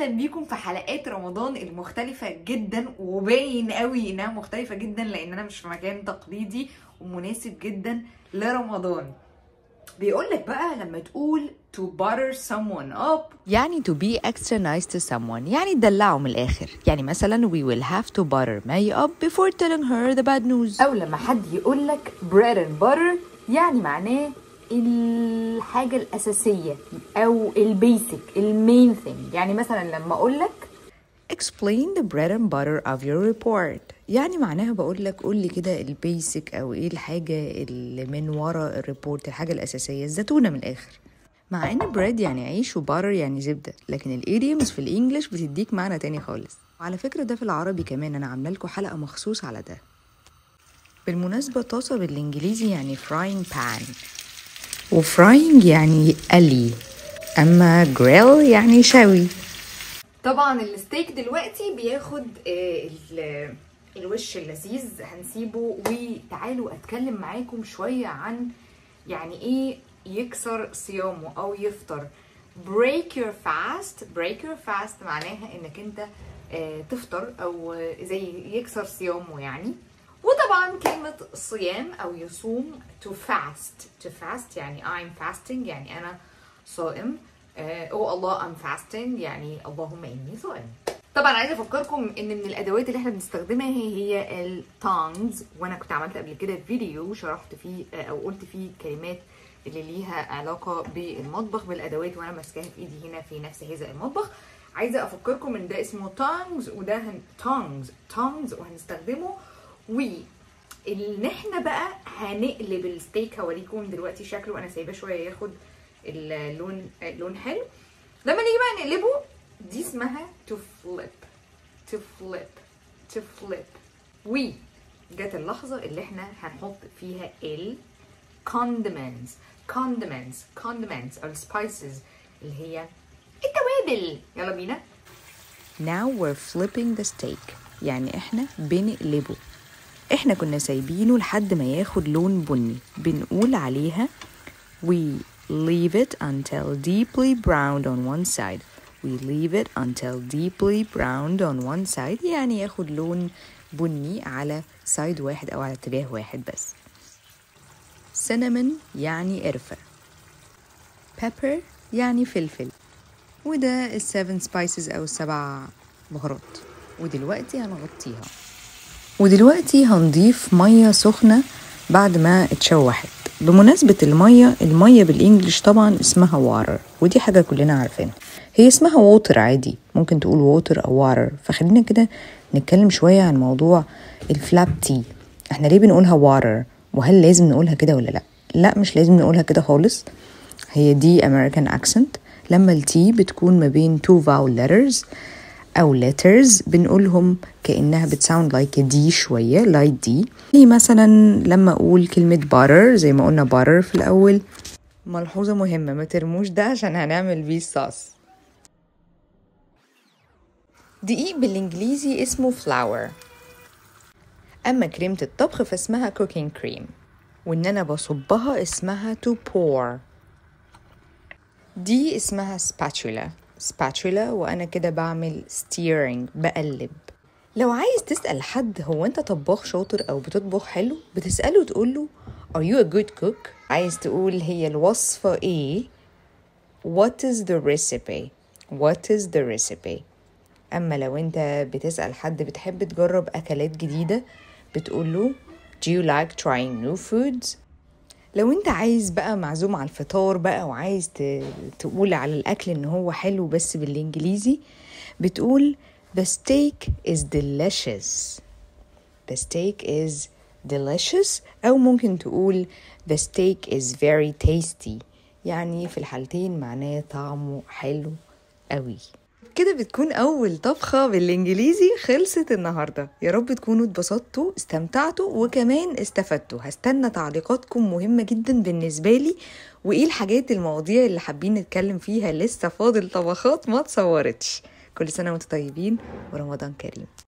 اهلا بيكم في حلقات رمضان المختلفة جدا، وباين قوي انها مختلفة جدا لان انا مش في مكان تقليدي ومناسب جدا لرمضان. بيقولك بقى لما تقول to butter someone up يعني to be extra nice to someone، يعني تدلعه من الآخر. يعني مثلا we will have to butter May up before telling her the bad news. او لما حد يقولك bread and butter يعني معناه الحاجة الأساسية أو البيسك المين thing. يعني مثلا لما أقولك explain the bread and butter of your report، يعني معناها بقولك قولي كده البيسك أو إيه الحاجة اللي من ورا الريبورت، الحاجة الأساسية، الزتونة من الآخر. مع إن bread يعني عيش وbutter يعني زبدة، لكن الإيديومز في الإنجليش بتديك معنى تاني خالص. وعلى فكرة ده في العربي كمان أنا عاملة لكم حلقة مخصوص على ده. بالمناسبة طاسة بالإنجليزي يعني frying pan، وفراينج يعني قلي، أما جريل يعني شوي. طبعا الستيك دلوقتي بياخد الوش اللذيذ هنسيبه، وتعالوا اتكلم معاكم شوية عن يعني ايه يكسر صيامه او يفطر. break your fast معناها انك انت تفطر او زي يكسر صيامه يعني. وطبعا كلمة صيام او يصوم to fast يعني I'm fasting يعني انا صائم. او الله I'm fasting يعني اللهم اني صائم. طبعا عايزه افكركم ان من الادوات اللي احنا بنستخدمها هي التونجز، وانا كنت عملت قبل كده فيديو شرحت فيه او قلت فيه كلمات اللي ليها علاقه بالمطبخ بالادوات وانا ماسكاها في ايدي هنا في نفس هذا المطبخ. عايزه افكركم ان ده اسمه تونجز وده تونجز وهنستخدمه. وان احنا بقى هنقلب الستيك، هوريكم دلوقتي شكله. انا سايباه شويه ياخد اللون حلو. لما نيجي بقى نقلبه دي اسمها to flip. وجت اللحظة اللي احنا هنحط فيها condiments او spices اللي هي التوابل. يلا بينا. Now we're flipping the steak، يعني احنا بنقلبه. احنا كنا سايبينه لحد ما ياخد لون بني، بنقول عليها we leave it until deeply browned on one side. يعني ياخد لون بني على سايد واحد أو على اتجاه واحد بس. cinnamon يعني قرفة. pepper يعني فلفل. وده 7 spices أو 7 بهارات. ودلوقتي هنغطيها. ودلوقتي هنضيف مية سخنة بعد ما اتشوحت. بمناسبة المية بالإنجليش طبعا اسمها water، ودي حاجة كلنا عارفينها. هي اسمها water عادي، ممكن تقول water أو water. فخلينا كده نتكلم شوية عن موضوع الفلاب تي. احنا ليه بنقولها water؟ وهل لازم نقولها كده ولا لا؟ لا، مش لازم نقولها كده خالص. هي دي American accent. لما التي بتكون ما بين 2 vowel letters أو letters بنقولهم كأنها بتساوند like دي شوية like دي. هي مثلا لما أقول كلمة butter زي ما قلنا butter في الأول. ملحوظة مهمة، ما ترموش ده عشان هنعمل بيه الصوص. دقيق بالإنجليزي اسمه flour، أما كريمة الطبخ فاسمها cooking cream، وإن أنا بصبها اسمها to pour. دي اسمها spatula وأنا كده بعمل steering بقلب. لو عايز تسأل حد هو أنت طباخ شاطر أو بتطبخ حلو، بتسأله تقوله are you a good cook؟ عايز تقول هي الوصفة إيه؟ what is the recipe؟ أما لو أنت بتسأل حد بتحب تجرب أكلات جديدة بتقوله do you like trying new foods؟ لو أنت عايز بقى معزوم على الفطار بقى وعايز تقول على الأكل إن هو حلو بس بالإنجليزي بتقول the steak is delicious أو ممكن تقول the steak is very tasty. يعني في الحالتين معناه طعمه حلو قوي. كده بتكون أول طبخة بالإنجليزي خلصت النهاردة. يا رب تكونوا اتبسطتوا استمتعتوا وكمان استفدتوا. هستنى تعليقاتكم مهمة جدا بالنسبة لي، وإيه الحاجات المواضيع اللي حابين نتكلم فيها. لسه فاضل طبخات ما تصورتش. كل سنة وانتم طيبين ورمضان كريم.